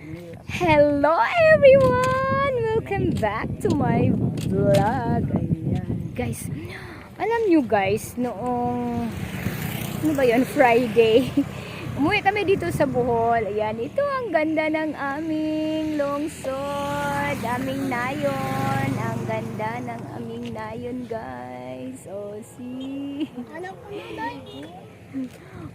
Hello everyone! Welcome back to my vlog. Ayan, guys. Alam nyo guys, noong ano ba yun? Friday. Umuwi kami dito sa Bohol. Ayan, ito ang ganda ng aming lungsod. Aming nayon. Ang ganda ng aming nayon guys. O, see?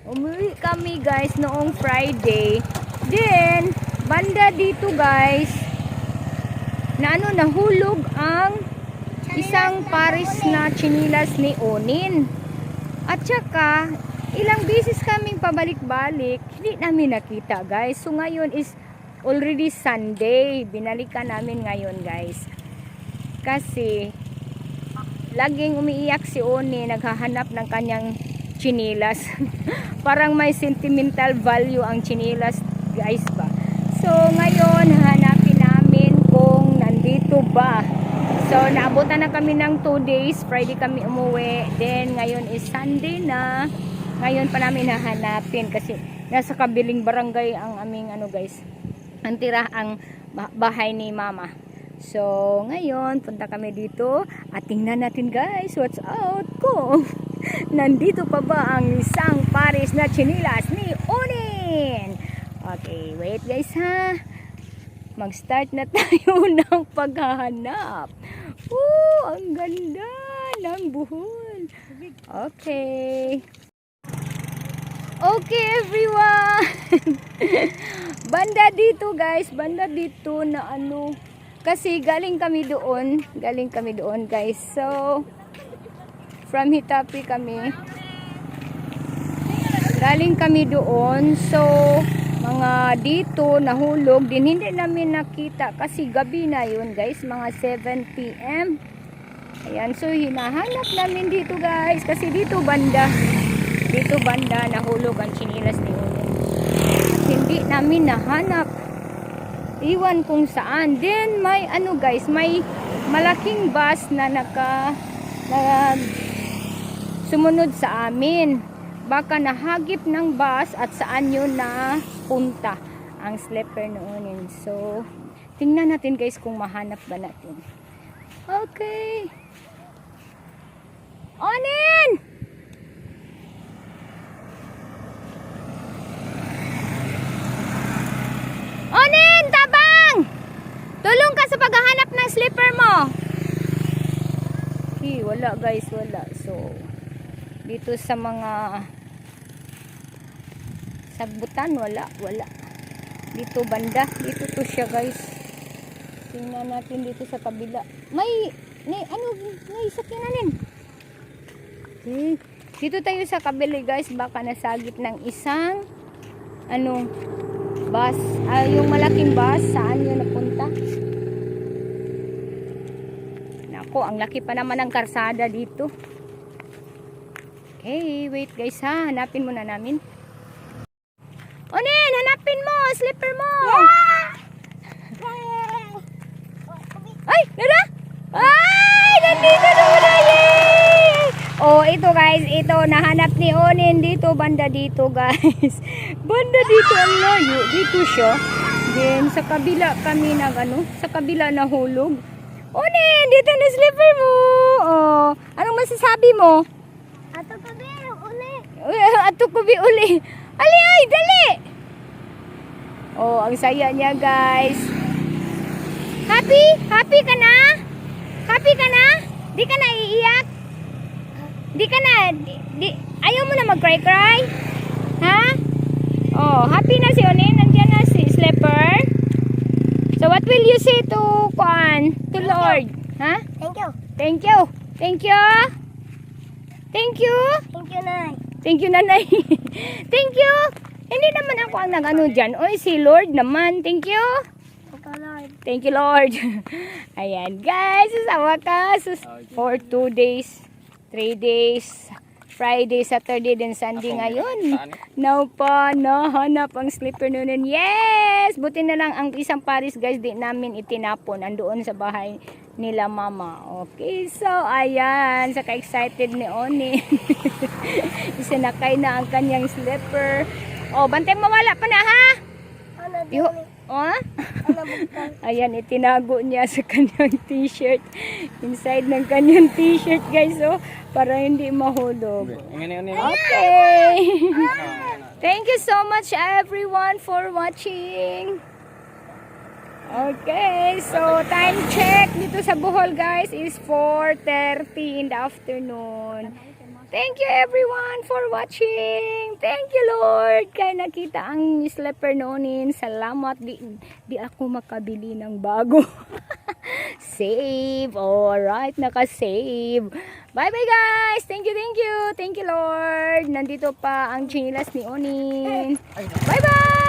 Umuwi kami guys noong Friday. Then, banda dito guys, na nahulog ang isang pares na chinilas ni Onin. At saka, ilang beses kaming pabalik-balik, hindi namin nakita guys. So ngayon is already Sunday. Binalikan namin ngayon guys. Kasi, laging umiiyak si Onin, naghahanap ng kanyang chinilas. Parang may sentimental value ang chinilas guys ba. So ngayon hanapin namin kung nandito ba. So naabutan na kami ng 2 days. Friday kami umuwi. Then ngayon is Sunday na. Ngayon pa namin hahanapin kasi nasa kabiling barangay ang aming guys. Ang tira ang bahay ni Mama. So ngayon punta kami dito at tingnan natin guys what's out ko. Nandito pa ba ang isang pares na chinilas ni Onin? Okay, wait guys ha. Mag-start na tayo ng paghahanap. Ang ganda ng Bohol. Okay. Okay everyone. Banda dito guys, banda dito na kasi galing kami doon guys. So from Hitapi kami. Galing kami doon. So mga dito nahulog din, hindi namin nakita kasi gabi na yun guys, mga 7 PM. Ayan, so hinahanap namin dito guys kasi dito banda nahulog ang chinilas ni Onin. Hindi namin nahanap, iwan kung saan. Then may guys, may malaking bus na sumunod sa amin. Baka nahagip ng bus at saan yun na punta ang sleeper noon. So, tingnan natin guys kung mahanap ba natin. Okay. Onin! Onin! Tabang! Tulong ka sa paghahanap ng sleeper mo. Wala guys, wala. So, dito sa mga sagbutan wala. Dito banda, dito to siya guys. Tingnan natin dito sa kabila. May sakinanin. Okay. Dito tayo sa kabila guys, baka nasagip ng isang bus. Yung malaking bus, saan yun napunta? Nako, ang laki pa naman ng karsada dito. Okay, wait guys ha, hanapin muna namin. Onin, hanapin mo, slipper mo. Ay, nara? Ay, nandito na muna, yay! Oh, ito guys, ito, nahanap ni Onin dito, banda dito guys. Banda dito, ang layo, dito siya. Then, sa kabila kami sa kabila nahulog. Onin, dito na slipper mo. Oh, anong masasabi mo? Ato kubi uli. Ali ay, dali. Oh, ang saya niya, guys. Happy ka na? Happy ka na? Di ka na iiyak? Di ka na ayaw mo na mag-cry? Ha? Oh, happy na si Onin, nandiyan na si Slipper. So what will you say to Lord? Ha? Thank you. Thank you. Thank you. Thank you. Thank you, Nay. Thank you, Nanay. Thank you. Hindi naman ako ang dyan. Oy, si Lord naman. Thank you. Thank you, Lord. Thank you, Lord. Ayan, guys. Sa wakas, for 2 days, 3 days, Friday, Saturday, then Sunday ngayon. Now pa, nahanap ang slipper noon. Yes! Buti na lang ang isang pares, guys, di namin itinapon. Andoon sa bahay nila Mama. Okay, so, ayan. Saka excited ni Oni. Isinakay na ang kanyang slipper. Oh, bantay mawala pa na, ha? Ano Iho, oh? Ano bukal? Ayan, itinago niya sa kanyang t-shirt. Inside ng kanyang t-shirt, guys, oh, para hindi mahulog. Okay. Thank you so much, everyone, for watching. Okay, so time check dito sa Bohol, guys, is 4:30 in the afternoon. Thank you everyone for watching. Thank you Lord. Kaya nakita ang slipper noonin. Salamat. Di ako makabili ng bago. Save. Alright, naka-save. Bye bye guys. Thank you, thank you. Thank you Lord. Nandito pa ang chinilas ni Onin. Bye bye.